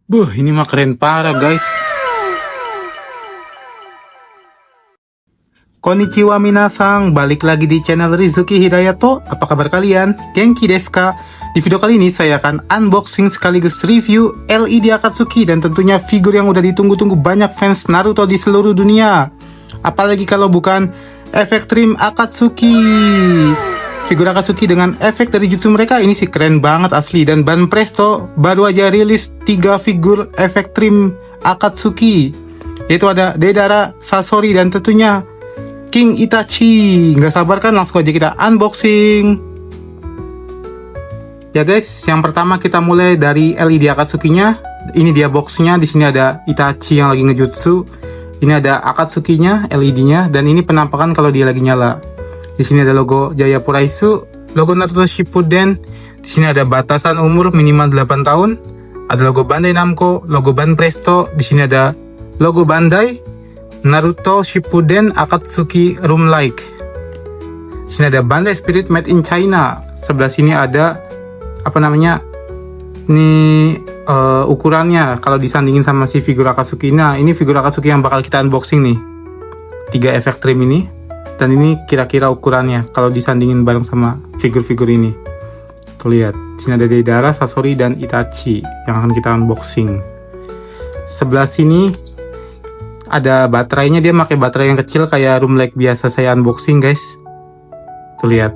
Buh, ini mah keren parah guys. Konnichiwa minasang, balik lagi di channel Rizuki Hidayato. Apa kabar kalian? Genki desu ka? Di video kali ini saya akan unboxing sekaligus review LED Akatsuki dan tentunya figur yang udah ditunggu-tunggu banyak fans Naruto di seluruh dunia. Apalagi kalau bukan efek trim Akatsuki. Figur Akatsuki dengan efek dari jutsu mereka ini sih keren banget asli. Dan Ban Presto baru aja rilis 3 figur efek trim Akatsuki, yaitu ada Deidara, Sasori, dan tentunya King Itachi. Nggak sabar kan, langsung aja kita unboxing. Ya guys, yang pertama kita mulai dari LED Akatsuki-nya. Ini dia boxnya. Di sini ada Itachi yang lagi ngejutsu. Ini ada Akatsuki-nya, LED-nya, dan ini penampakan kalau dia lagi nyala. Di sini ada logo Jayapura-Isu, logo Naruto Shippuden. Di sini ada batasan umur minimal 8 tahun. Ada logo Bandai Namco, logo Ban Presto. Di sini ada logo Bandai, Naruto Shippuden Akatsuki Room Like. Di sini ada Bandai Spirit Made in China. Sebelah sini ada ini ukurannya kalau disandingin sama si figur Akatsuki. Nah, ini figur Akatsuki yang bakal kita unboxing nih. 3 efek trim ini. Dan ini kira-kira ukurannya kalau disandingin bareng sama figur-figur ini. Tuh lihat, sini ada Deidara, Sasori, dan Itachi yang akan kita unboxing. Sebelah sini ada baterainya, dia pakai baterai yang kecil kayak room light biasa saya unboxing guys. Tuh lihat,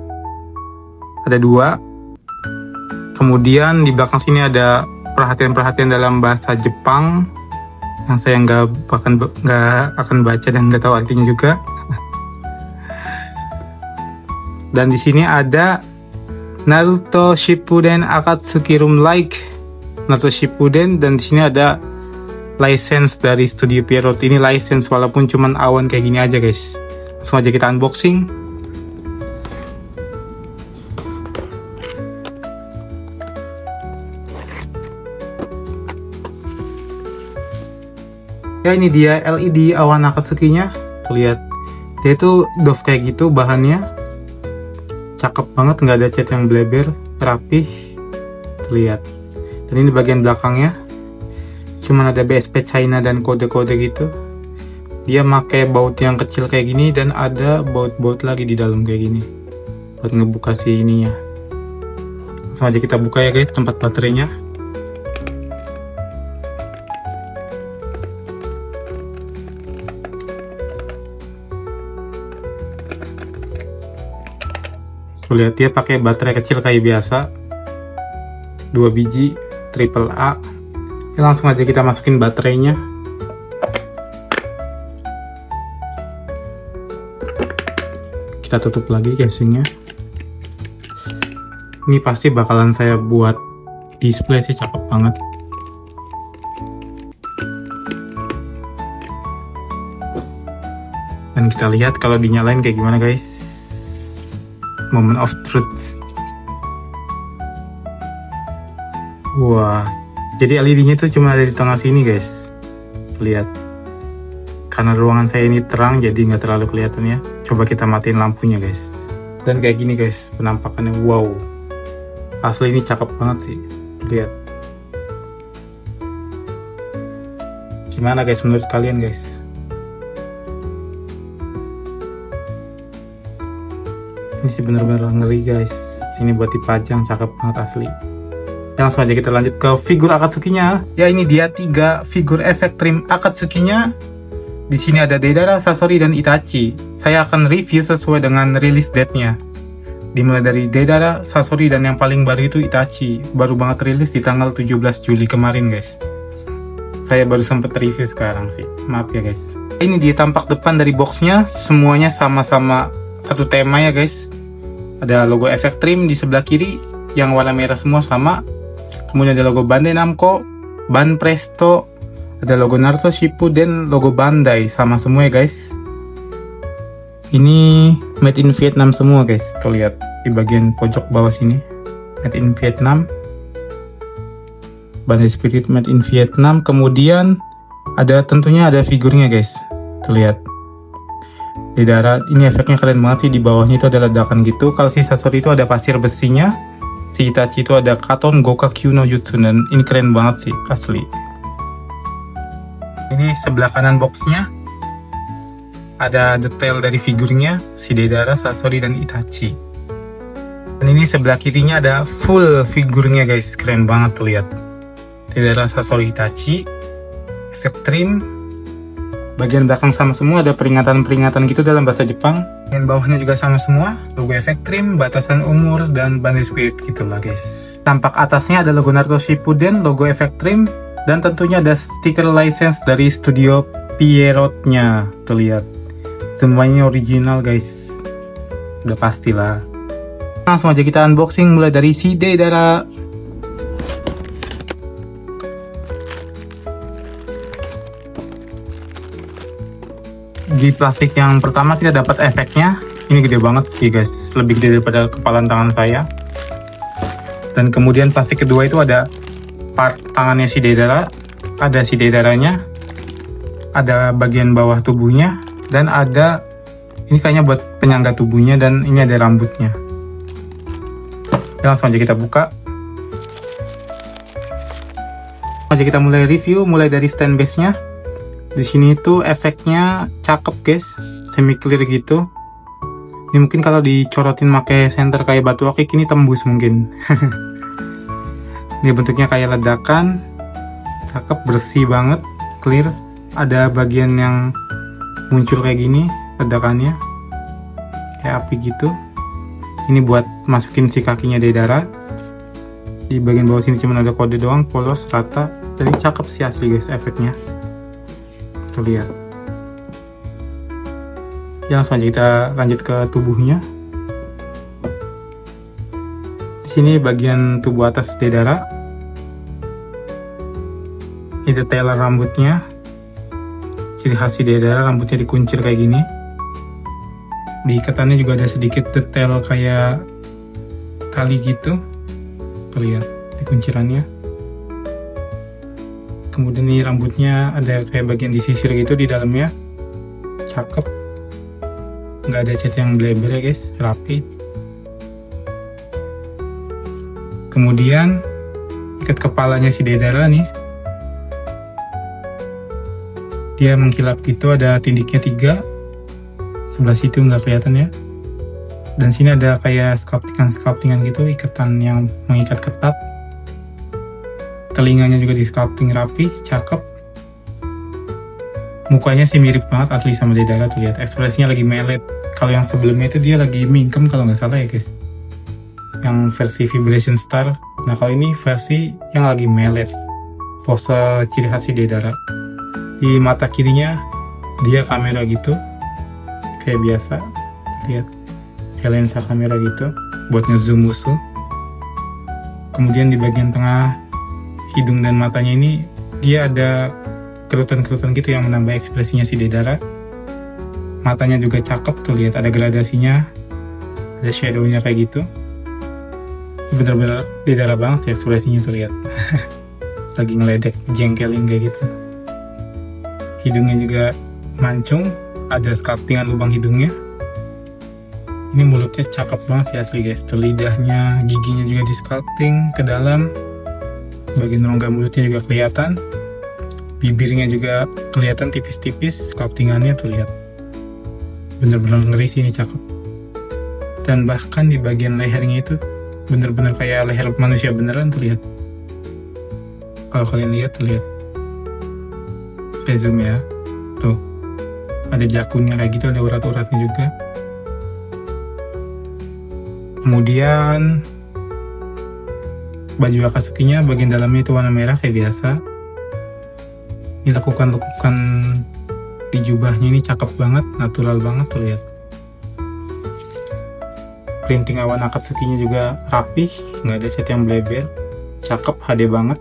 ada 2. Kemudian di belakang sini ada perhatian-perhatian dalam bahasa Jepang yang saya nggak akan baca dan nggak tahu artinya juga. Dan di sini ada Naruto Shippuden Akatsuki Room Like, Naruto Shippuden, dan di sini ada license dari Studio Pierrot. Ini license walaupun cuman awan kayak gini aja guys. Langsung aja kita unboxing. Ya, ini dia LED awan Akatsuki-nya. Tuh lihat, dia itu doff kayak gitu bahannya. Cakep banget, nggak ada cat yang bleber, rapih, terlihat. Dan ini bagian belakangnya, cuman ada BSP China dan kode-kode gitu. Dia pakai baut yang kecil kayak gini dan ada baut-baut lagi di dalam kayak gini buat ngebuka si ininya. Langsung aja kita buka ya guys, tempat baterainya. Lihat, dia pakai baterai kecil kayak biasa, 2 biji AAA. Ya, langsung aja kita masukin baterainya. Kita tutup lagi casingnya. Ini pasti bakalan saya buat display sih, cakep banget. Dan kita lihat kalau dinyalain kayak gimana guys. Moment of truth. Wah, jadi LED-nya itu cuma ada di tengah sini guys. Lihat, karena ruangan saya ini terang jadi nggak terlalu kelihatan ya. Coba kita matiin lampunya guys. Dan kayak gini guys penampakannya. Wow, asli ini cakep banget sih. Lihat, gimana guys menurut kalian guys? Ini sih bener-bener ngeri guys. Ini buat dipajang, cakep banget asli. Dan langsung aja kita lanjut ke figur Akatsuki-nya. Ya, ini dia 3 figur efek trim Akatsuki-nya. Di sini ada Deidara, Sasori, dan Itachi. Saya akan review sesuai dengan release date-nya. Dimulai dari Deidara, Sasori, dan yang paling baru itu Itachi. Baru banget rilis di tanggal 17 Juli kemarin guys. Saya baru sempet review sekarang sih. Maaf ya guys. Ini dia tampak depan dari boxnya. Semuanya sama-sama satu tema ya guys. Ada logo efek trim di sebelah kiri yang warna merah semua sama. Kemudian ada logo Bandai Namco, Ban Presto, ada logo Naruto Shippuden, logo Bandai sama semua ya guys. Ini made in Vietnam semua guys. Tuh lihat di bagian pojok bawah sini, made in Vietnam. Bandai Spirit made in Vietnam. Kemudian tentunya ada figurnya guys. Tuh lihat. Di darat ini efeknya keren banget sih. Di bawahnya itu ada ledakan gitu. Kalau si Sasori itu ada pasir besinya. Si Itachi itu ada Katon Gokaku no Jutsu. Dan ini keren banget sih asli. ini sebelah kanan boxnya ada detail dari figurnya si Deidara, Sasori, dan Itachi. Dan ini sebelah kirinya ada full figurnya guys, keren banget tuh lihat. Deidara, Sasori, Itachi, efek trim. Bagian belakang sama semua, ada peringatan-peringatan gitu dalam bahasa Jepang. Bagian bawahnya juga sama semua, logo efek trim, batasan umur, dan Bandai Spirit gitu lah guys. Tampak atasnya ada logo Naruto Shippuden, logo efek trim, dan tentunya ada stiker license dari studio Pierrot-nya. Tuh lihat, semuanya original guys, udah pastilah. Langsung aja kita unboxing, mulai dari si Deidara. Di plastik yang pertama kita dapat efeknya. Ini gede banget sih guys, lebih gede daripada kepalan tangan saya. Dan kemudian plastik kedua itu ada part tangannya si Deidara, ada si Deidaranya, ada bagian bawah tubuhnya, dan ada ini kayaknya buat penyangga tubuhnya, dan ini ada rambutnya. Langsung aja kita buka. Langsung aja kita mulai review, mulai dari stand base-nya. Di sini tuh efeknya cakep guys, semi clear gitu. Ini mungkin kalau dicorotin pakai senter kayak batu akik ini tembus mungkin. Ini bentuknya kayak ledakan, cakep, bersih banget, clear. Ada bagian yang muncul kayak gini ledakannya, kayak api gitu. Ini buat masukin si kakinya Deidara. Di bagian bawah sini cuma ada kode doang, polos, rata. Jadi cakep sih asli guys efeknya. Tuh lihat. Ya, langsung aja kita lanjut ke tubuhnya. Di sini bagian tubuh atas Deidara. Ini detail rambutnya. Ciri khas Deidara, rambutnya dikuncir kayak gini. Di ikatannya juga ada sedikit detail kayak tali gitu. Tuh lihat di kuncirannya. Kemudian ini rambutnya ada kayak bagian disisir gitu di dalamnya, cakep, nggak ada cat yang bleber ya guys, rapi. Kemudian ikat kepalanya si Deidara nih, dia mengkilap gitu, ada tindiknya 3, sebelah situ nggak kelihatan ya. Dan sini ada kayak sculptingan gitu, ikatan yang mengikat ketat. Telinganya juga di sculpting rapi, cakep. Mukanya sih mirip banget asli sama Deidara, tuh lihat ekspresinya lagi melet. Kalau yang sebelumnya itu dia lagi mingkem kalau nggak salah ya guys, yang versi Vibration Star. Nah kalau ini versi yang lagi melet, pose ciri khas si Deidara. Di mata kirinya dia kamera gitu, kayak biasa, lihat kayak lensa kamera gitu buat ngezoom musuh. Kemudian di bagian tengah hidung dan matanya ini dia ada kerutan-kerutan gitu yang menambah ekspresinya si Deidara. Matanya juga cakep tuh, lihat ada gradasinya, ada shadownya kayak gitu. Bener-bener Deidara banget ya ekspresinya tuh, lihat. Lagi ngeledek, jengkelin kayak gitu. Hidungnya juga mancung, ada sculptingan lubang hidungnya. Ini mulutnya cakep banget sih asli guys. Tuh lidahnya, giginya juga di sculpting ke dalam. Bagian rongga mulutnya juga kelihatan, bibirnya juga kelihatan tipis-tipis, sculptingannya tuh lihat, bener-bener ngeri sih, ini cakep. Dan bahkan di bagian lehernya itu bener-bener kayak leher manusia beneran tuh, lihat. Kalau kalian lihat tuh, lihat, saya zoom ya, tuh ada jakunnya kayak gitu, ada urat-uratnya juga. Kemudian baju Akatsuki-nya bagian dalamnya itu warna merah kayak biasa. Ini lekukan-lekukan di jubahnya ini cakep banget, natural banget tuh, lihat. Printing awan Akatsuki-nya juga rapih, nggak ada cat yang bleber, cakep, HD banget.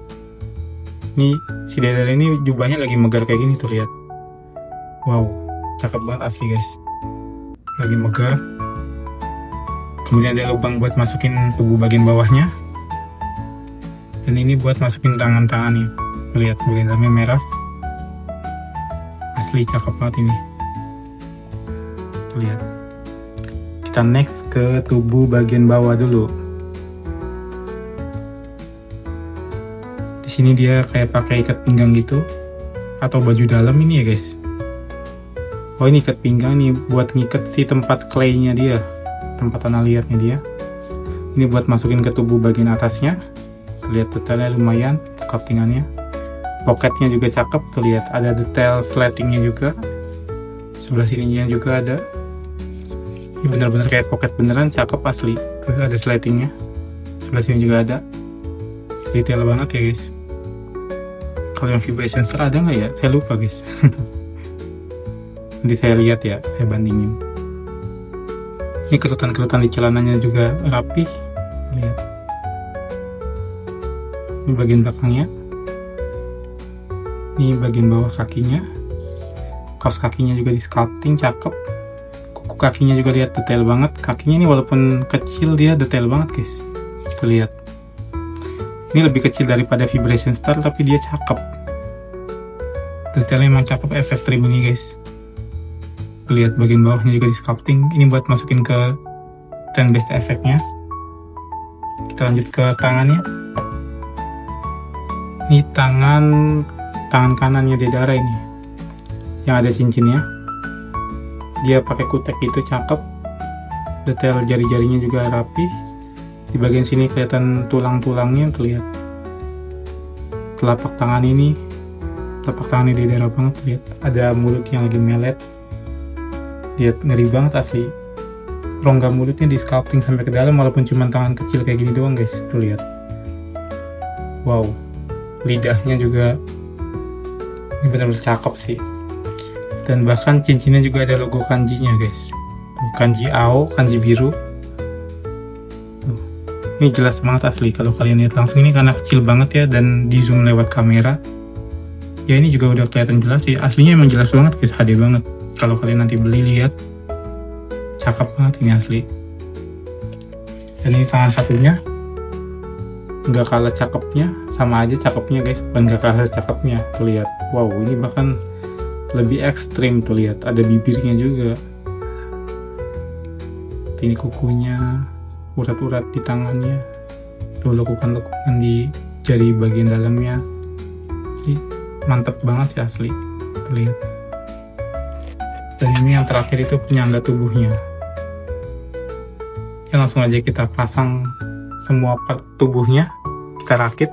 Ini si Deidara ini jubahnya lagi megar kayak gini tuh, lihat. Wow, cakep banget asli guys, lagi megar. Kemudian ada lubang buat masukin tubuh bagian bawahnya. Dan ini buat masukin tangan-tangannya. Lihat bagian dalamnya merah. Asli cakep banget ini. Lihat. Kita next ke tubuh bagian bawah dulu. Di sini dia kayak pakai ikat pinggang gitu. atau baju dalam ini ya guys. Oh ini ikat pinggang nih buat ngikat si tempat claynya dia, tempat tanah liatnya dia. Ini buat masukin ke tubuh bagian atasnya. Lihat detailnya lumayan, sculptingannya. Pocketnya juga cakep, tuh lihat ada detail slatingnya juga. Sebelah sininya juga ada. Ini bener-bener kayak pocket beneran, cakep asli. Terus ada slatingnya. Sebelah sini juga ada. Detail banget ya guys. Kalau yang vibration star ada nggak ya? Saya lupa guys. Nanti saya lihat ya, saya bandingin. Ini kerutan-kerutan di celananya juga rapi. Lihat. Ini bagian belakangnya. Ini bagian bawah kakinya. Kaos kakinya juga di sculpting, cakep. Kuku kakinya juga lihat detail banget. Kakinya ini walaupun kecil dia detail banget guys. Tuh lihat. Ini lebih kecil daripada vibration star tapi dia cakep. Detailnya emang cakep, efek trim ini guys. Lihat bagian bawahnya juga di sculpting. Ini buat masukin ke ten base efeknya. Kita lanjut ke tangannya. Ini tangan kanannya Deidara ini yang ada cincinnya. Dia pakai kutek gitu, cakep. Detail jari-jarinya juga rapi. Di bagian sini kelihatan tulang-tulangnya, terlihat. Telapak tangan ini Deidara banget, lihat. Ada mulut yang lagi melet. Lihat, ngeri banget asli. Rongga mulutnya di sculpting sampai ke dalam walaupun cuma tangan kecil kayak gini doang guys. Tuh lihat. Wow. Lidahnya juga ini benar-benar cakep sih. Dan bahkan cincinnya juga ada logo kanjinya guys. Tuh, kanji AO, kanji biru. Tuh. Ini jelas banget asli kalau kalian lihat langsung, ini karena kecil banget ya dan di zoom lewat kamera. Ya ini juga udah kelihatan jelas sih. Aslinya emang jelas banget guys, HD banget. Kalau kalian nanti beli, lihat, cakep banget ini asli. Dan ini tangan satunya nggak kalah cakepnya, sama aja cakepnya guys, bukan nggak kalah cakepnya. Tuh lihat, wow, ini bahkan lebih ekstrim. Tuh lihat, ada bibirnya juga. Ini kukunya, urat-urat di tangannya, tuh lekukan-lekukan di jari bagian dalamnya. Ini mantep banget sih asli. Tuh lihat. Dan ini yang terakhir itu penyangga tubuhnya. Ya langsung aja kita pasang semua part tubuhnya, kita rakit.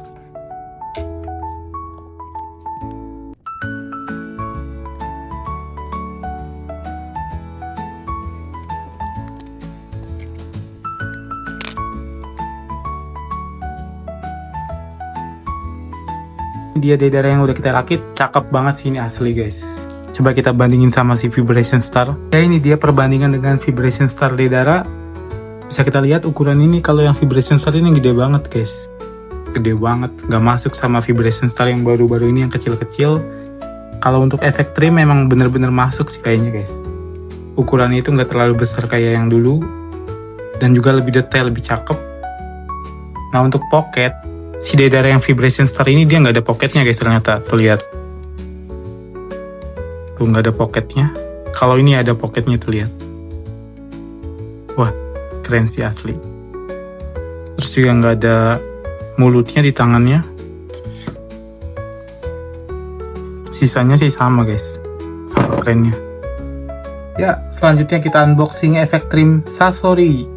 Dia Deidara yang udah kita rakit, cakep banget sih ini asli guys. Coba kita bandingin sama si vibration star. Ya ini dia perbandingan dengan vibration star Deidara. Bisa kita lihat ukuran ini, kalau yang vibration star ini gede banget guys. Gede banget, gak masuk sama vibration star yang baru-baru ini yang kecil-kecil. Kalau untuk efek trim memang bener-bener masuk sih kayaknya guys. Ukurannya itu gak terlalu besar kayak yang dulu. Dan juga lebih detail, lebih cakep. Nah untuk pocket, si Deidara yang vibration star ini dia gak ada pocketnya guys ternyata. Tuh lihat. Tuh nggak ada pocketnya. Kalau ini ada pocketnya, tuh lihat. Wah, keren sih asli. Terus juga nggak ada mulutnya di tangannya. Sisanya sih sama guys, sama kerennya. Ya, selanjutnya kita unboxing efek trim Sasori.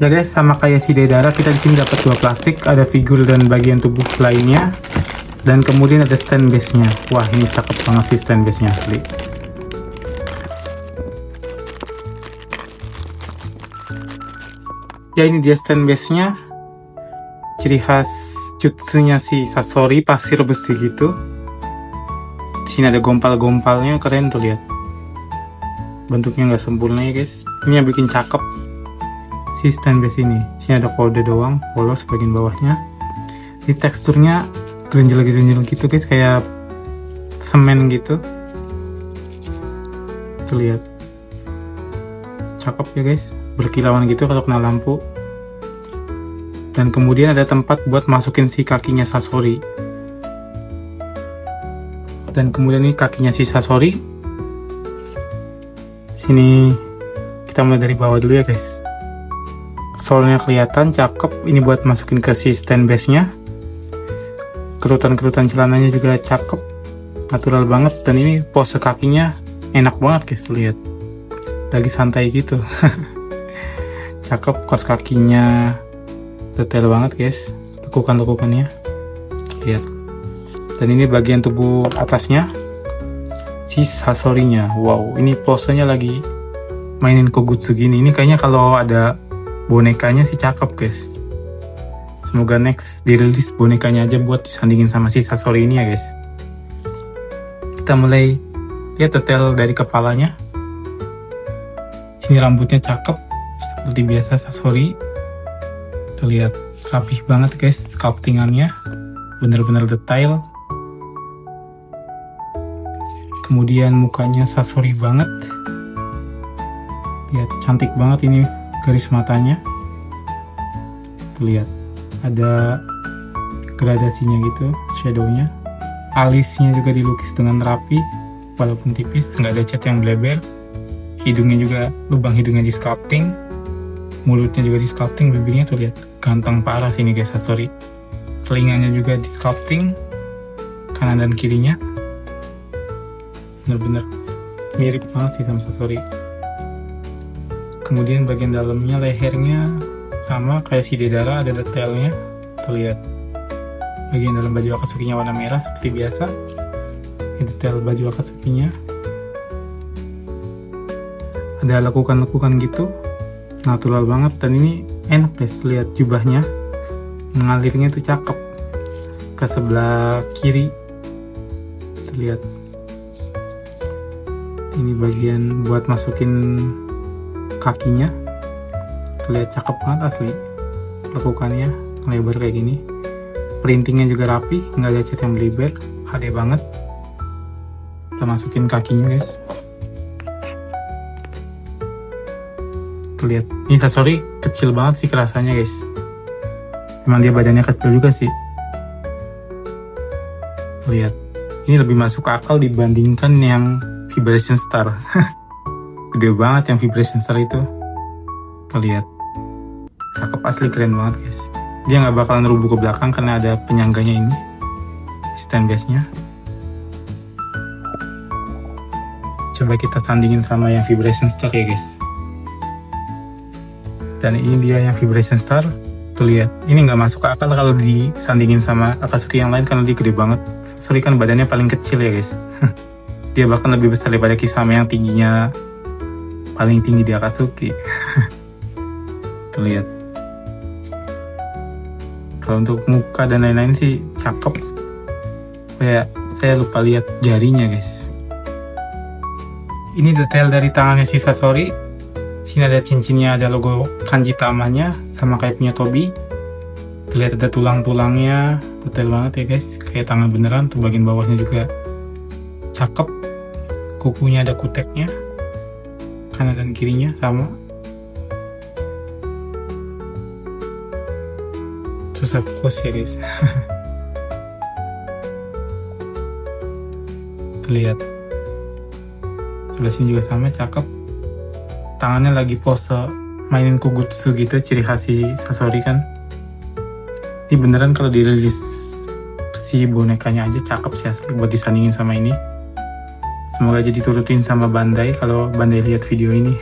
Ya guys, sama kayak si Deidara, kita di sini dapat dua plastik, ada figur dan bagian tubuh lainnya, dan kemudian ada stand base-nya. Wah, ini cakep banget sih stand base-nya asli. Ya ini dia stand base-nya. Ciri khas jutsunya si Sasori, pasir besi gitu. Di sini ada gompal-gompalnya, keren tuh lihat. Bentuknya nggak sempurna ya guys. Ini yang bikin cakep si stand base ini. Sini ada kode doang, polos bagian bawahnya. Di teksturnya gerinjel-gerinjel gitu guys, kayak semen gitu. Tuh lihat. Cakep ya guys, berkilauan gitu kalau kena lampu. Dan kemudian ada tempat buat masukin si kakinya Sasori. Dan kemudian ini kakinya si Sasori. Sini kita mulai dari bawah dulu ya guys. Solnya kelihatan cakep. Ini buat masukin ke si stand base-nya. Kerutan-kerutan celananya juga cakep, natural banget. Dan ini pose kakinya enak banget guys, lihat. Lagi santai gitu. Cakep, kaos kakinya detail banget guys. Tekukan-tekukannya, lihat. Dan ini bagian tubuh atasnya, si sasorinya. Wow, ini posenya lagi mainin Kogutsu gini. Ini kayaknya kalau ada bonekanya sih cakep guys. Semoga next dirilis bonekanya aja buat disandingin sama si Sasori ini ya guys. Kita mulai lihat detail dari kepalanya. Sini rambutnya cakep seperti biasa Sasori. Terlihat rapih banget guys, sculptingannya bener-bener detail. Kemudian mukanya Sasori banget. Lihat, cantik banget ini garis matanya. Lihat, ada gradasinya gitu, shadownya. Alisnya juga dilukis dengan rapi, walaupun tipis, nggak ada cat yang bleber. Hidungnya juga, lubang hidungnya di sculpting. Mulutnya juga di sculpting, bibirnya tuh lihat, ganteng parah sini guys Sasori. Telinganya juga di sculpting, kanan dan kirinya. Bener-bener mirip banget sih sama Sasori. Kemudian bagian dalamnya, lehernya sama kayak si Deidara, ada detailnya. Terlihat bagian dalam baju Akatsuki-nya warna merah seperti biasa. Ini detail baju Akatsuki-nya. Ada lekukan-lekukan gitu, natural banget. Dan ini enak guys, lihat jubahnya, mengalirnya tuh cakep ke sebelah kiri. Terlihat. Ini bagian buat masukin kakinya, terlihat cakep banget asli. Lekukannya lebar kayak gini, printingnya juga rapi, nggak ada cat yang bleber, HD banget. Kita masukin kakinya guys. Terlihat, ini Sasori kecil banget sih kerasanya guys. Emang dia badannya kecil juga sih. Lihat, ini lebih masuk akal dibandingkan yang Vibration Star. Gede banget yang Vibration Star itu. Lihat, cakep asli, keren banget guys. Dia nggak bakalan rubuh ke belakang karena ada penyangganya ini, stand base-nya. Coba kita sandingin sama yang Vibration Star ya guys. Dan ini dia yang Vibration Star. Tuh lihat, ini nggak masuk akal kalau disandingin sama Akatsuki yang lain karena dia gede banget. Sasori kan badannya paling kecil ya guys. Dia bahkan lebih besar daripada Kisame yang tingginya paling tinggi di Akatsuki. Tuh lihat. Kalau untuk muka dan lain-lain sih cakep. Kayak saya lupa lihat jarinya guys. Ini detail dari tangannya si Sasori. Sini ada cincinnya, ada logo kanji tamanya, sama kayak punya Tobi. Terlihat ada tulang-tulangnya, detail banget ya guys, kayak tangan beneran. Tuh bagian bawahnya juga cakep. Kukunya ada kuteknya, kanan dan kirinya sama. Susah fokus ya guys. Terlihat. Sebelah sini juga sama, cakep. Tangannya lagi pose mainin Kogutsu gitu, ciri khas si Sasori kan. Ini beneran kalau dirilis si bonekanya aja cakep sih asli buat disandingin sama ini. Semoga aja diturutin sama Bandai kalau Bandai lihat video ini.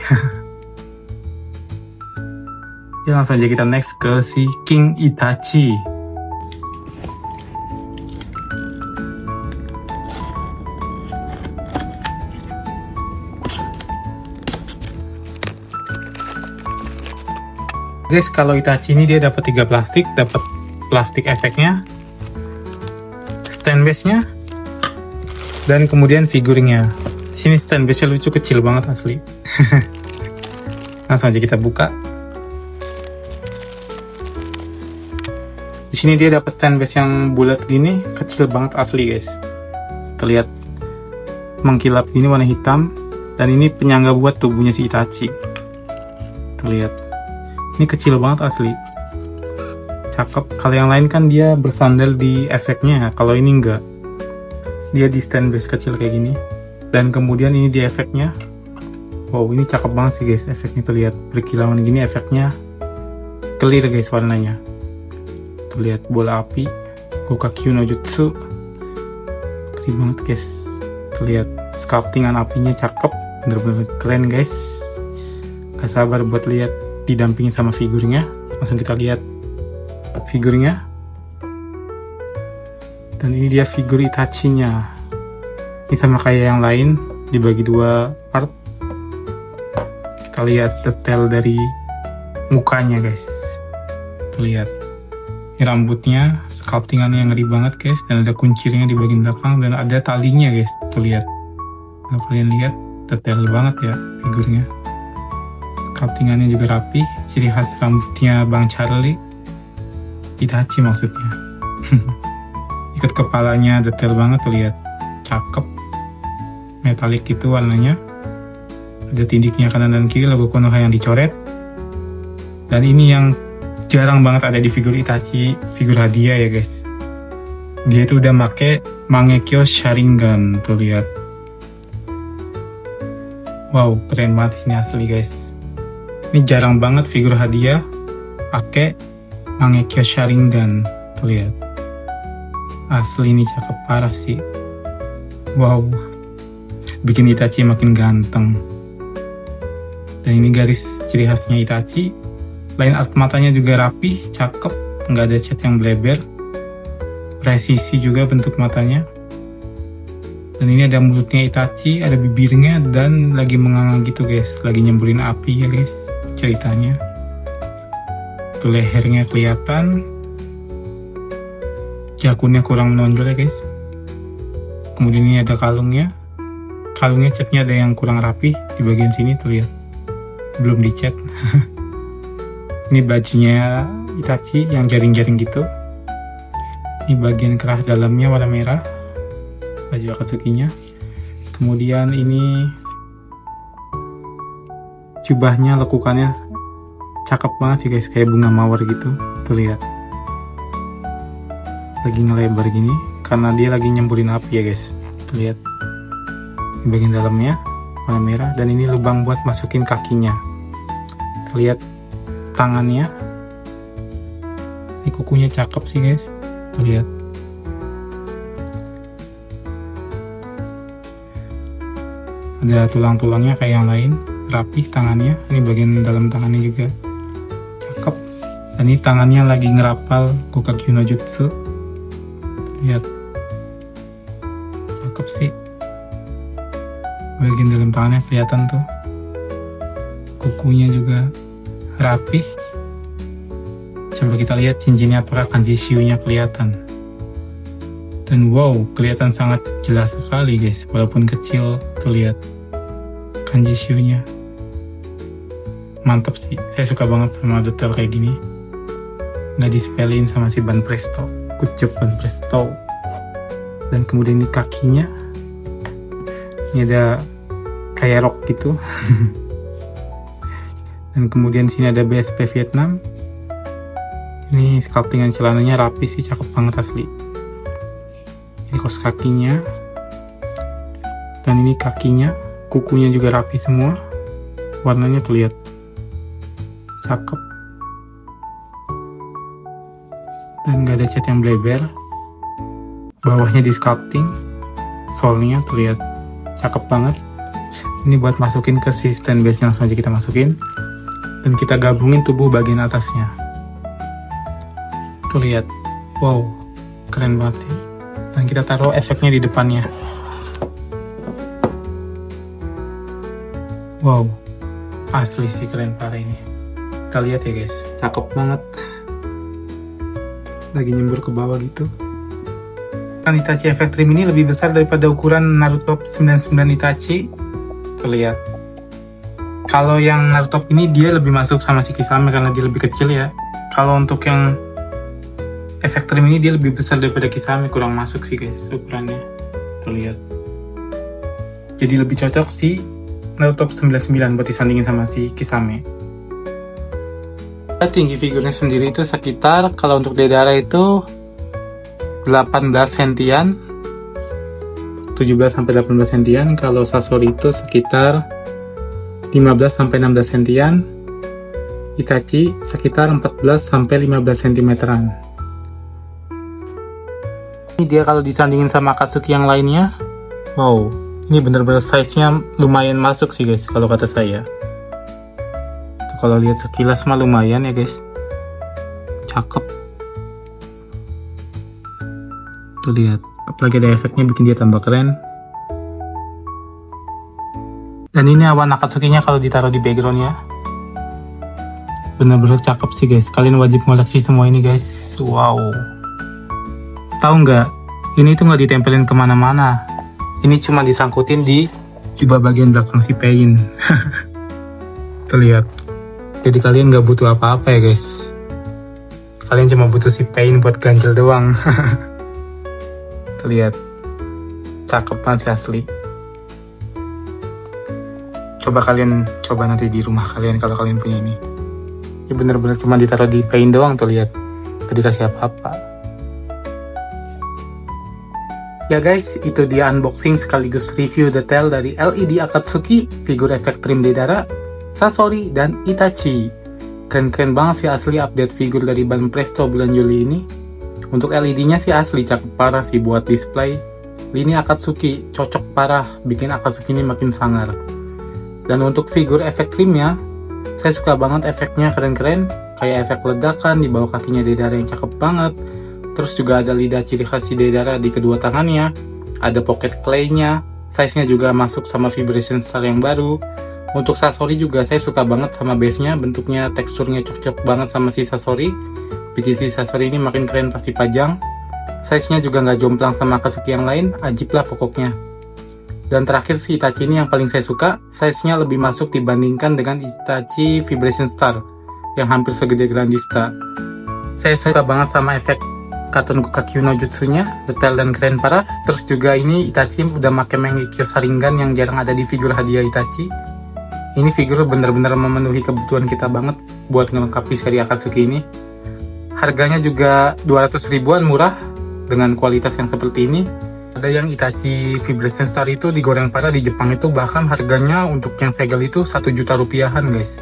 Ya langsung aja kita next ke si King Itachi. Guys, kalau Itachi ini dia dapat 3 plastik, dapat plastik efeknya, stand base-nya, dan kemudian figuringnya. Sini stand base-nya lucu, kecil banget asli. Langsung aja kita buka. Di sini dia dapat stand base yang bulat gini, kecil banget asli guys. Terlihat mengkilap ini warna hitam, dan ini penyangga buat tubuhnya si Itachi. Terlihat. Ini kecil banget asli. Cakep. Kalau yang lain kan dia bersandal di efeknya, kalau ini enggak. Dia di stand base kecil kayak gini. Dan kemudian ini di efeknya. Wow, ini cakep banget sih guys, efeknya terlihat berkilauan gini efeknya. clear guys warnanya. Tuh lihat bola api Gokakyu no Jutsu, keren banget guys. Tuh lihat sculptingan apinya cakep, bener-bener keren guys. Gak sabar buat lihat didampingin sama figurnya. Langsung kita lihat figurnya. Dan ini dia figur Itachi-nya. Ini sama kayak yang lain, dibagi dua part. Kita lihat detail dari mukanya guys. Kita lihat ini rambutnya, sculptingannya yang ngeri banget guys. Dan ada kuncirnya di bagian belakang dan ada talinya guys. Tuh lihat. Kalau kalian lihat detail banget ya figurnya. Sculptingannya juga rapi, ciri khas rambutnya Bang Charlie, Itachi maksudnya. Ikat kepalanya detail banget tuh lihat, cakep, metalik itu warnanya. Ada tindiknya kanan dan kiri, logo Konoha yang dicoret. Dan ini yang jarang banget ada di figur Itachi, figur hadiah ya guys. Dia itu udah make Mangekyo Sharingan, tuh lihat. Wow, keren banget ini asli guys. Ini jarang banget figur hadiah pakai Mangekyo Sharingan. Tuh lihat. Asli ini cakep parah sih. Wow. Bikin Itachi makin ganteng. Dan ini garis ciri khasnya Itachi. Line art matanya juga rapi, cakep, nggak ada cat yang bleber. Presisi juga bentuk matanya. Dan ini ada mulutnya Itachi, ada bibirnya, dan lagi menganga gitu guys. Lagi nyemburin api ya guys ceritanya. Tuh lehernya kelihatan, jakunnya kurang menonjol ya guys. Kemudian ini ada kalungnya catnya ada yang kurang rapi di bagian sini tuh lihat, belum dicat. Ini bajunya Itachi yang jaring-jaring gitu. Ini bagian kerah dalamnya warna merah, baju Akatsuki-nya. Kemudian ini jubahnya, lekukannya cakep banget sih guys, kayak bunga mawar gitu. Tuh lihat, lagi ngelebar gini karena dia lagi nyemburin api ya guys. Tuh lihat, di bagian dalamnya warna merah, dan ini lubang buat masukin kakinya. Tuh lihat tangannya, ini kukunya cakep sih guys. Tuh lihat, ada tulang-tulangnya kayak yang lain, rapih tangannya. Ini bagian dalam tangannya juga cakep. Dan ini tangannya lagi ngerapal Gokakyu no Jutsu. Lihat, cakep sih. Bagian dalam tangannya kelihatan tuh, kukunya juga rapih. Coba kita lihat cincinnya apakah kanji shiu-nya kelihatan. Dan wow, kelihatan sangat jelas sekali guys, walaupun kecil. Tuh lihat kanji shiu-nya. Mantap sih, saya suka banget sama detail kayak gini. Nggak disepelin sama si Ban Presto. Good job Ban Presto. Dan kemudian ini kakinya, ini ada kayak rok gitu. Dan kemudian sini ada BSP Vietnam. Ini sculptingan celananya rapi sih, cakep banget asli. Ini kaos kakinya. Dan ini kakinya, kukunya juga rapi semua. Warnanya tuh lihat, cakep. Dan gak ada cat yang bleber. Bawahnya di sculpting. Solnya tuh lihat, cakep banget. Ini buat masukin ke si stand base yang selanjutnya kita masukin. Dan kita gabungin tubuh bagian atasnya. Tuh lihat, wow, keren banget sih. Dan kita taruh efeknya di depannya. Wow, asli sih keren parah ini. Kita lihat ya guys, cakep banget. Lagi nyembur ke bawah gitu. Kan Itachi Effect Trim ini lebih besar daripada ukuran Naruto 99 Itachi. Terlihat. Kalau yang Naruto ini dia lebih masuk sama si Kisame karena dia lebih kecil ya. Kalau untuk yang Effect Trim ini dia lebih besar daripada Kisame, kurang masuk sih guys ukurannya. Terlihat. Jadi lebih cocok si Naruto 99 buat disandingin sama si Kisame. Tinggi figurnya sendiri itu sekitar, kalau untuk Deidara itu 18 sentian, 17 sampai 18 sentian. Kalau Sasori itu sekitar 15 sampai 16 sentian. Itachi sekitar 14-15 cm-an. Ini dia kalau disandingin sama Akatsuki yang lainnya. Wow, ini bener-bener size-nya lumayan masuk sih guys kalau kata saya. Tuh, kalau lihat sekilas mah lumayan ya guys. Cakep. Tuh lihat, apalagi ada efeknya bikin dia tambah keren. Dan ini awan Akatsuki-nya kalau ditaruh di background-nya. Bener-bener cakep sih guys. Kalian wajib ngoleksi semua ini guys. Wow. Tahu nggak? Ini tuh nggak ditempelin kemana-mana. Ini cuma disangkutin di jubah bagian belakang si Pain. Terlihat. Jadi kalian nggak butuh apa-apa ya guys. Kalian cuma butuh si Pain buat ganjel doang. Terlihat. Cakep banget sih asli. Coba nanti di rumah kalian kalau kalian punya ini. Ini bener-bener cuma ditaruh di Pain doang tuh lihat. Gak dikasih apa-apa. Ya guys, itu dia unboxing sekaligus review detail dari LED Akatsuki, figur efek trim Deidara, Sasori, dan Itachi. Keren-keren banget sih asli update figur dari Ban Presto bulan Juli ini. Untuk LED-nya sih asli cakep parah sih buat display. Lini Akatsuki cocok parah, bikin Akatsuki ini makin sangar. Dan untuk figur efek trimnya, saya suka banget efeknya keren-keren. Kayak efek ledakan di bawah kakinya Deidara yang cakep banget. Terus juga ada lidah ciri khas si Deidara di kedua tangannya. Ada pocket clay-nya. Size-nya juga masuk sama vibration star yang baru. Untuk Sasori juga saya suka banget sama base-nya. Bentuknya, teksturnya cocok banget sama si Sasori. Bikin si Sasori ini makin keren pas dipajang. Size-nya juga nggak jomplang sama Akatsuki yang lain. Ajib lah pokoknya. Dan terakhir si Itachi ini yang paling saya suka. Size-nya lebih masuk dibandingkan dengan Itachi Vibration Star yang hampir segede Grandista. Saya suka banget sama efek Katon Gokakyu no Jutsu-nya, detail dan keren parah. Terus juga ini Itachi udah make Mangekyo Sharingan yang jarang ada di figur hadiah Itachi. Ini figur bener-bener memenuhi kebutuhan kita banget buat ngelengkapi seri Akatsuki ini. Harganya juga 200 ribuan, murah dengan kualitas yang seperti ini. Ada yang Itachi Vibration Star itu digoreng parah di Jepang itu, bahkan harganya untuk yang segel itu 1 juta rupiahan guys.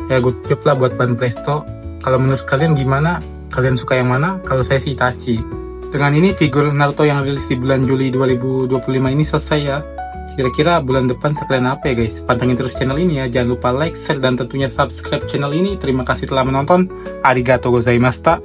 Ya good job lah buat Ban Presto. Kalau menurut kalian gimana? Kalian suka yang mana? Kalau saya sih Itachi. Dengan ini figur Naruto yang rilis di bulan Juli 2025 ini selesai ya. Kira-kira bulan depan sekalian apa ya guys? Pantengin terus channel ini ya. Jangan lupa like, share, dan tentunya subscribe channel ini. Terima kasih telah menonton. Arigatou gozaimashita.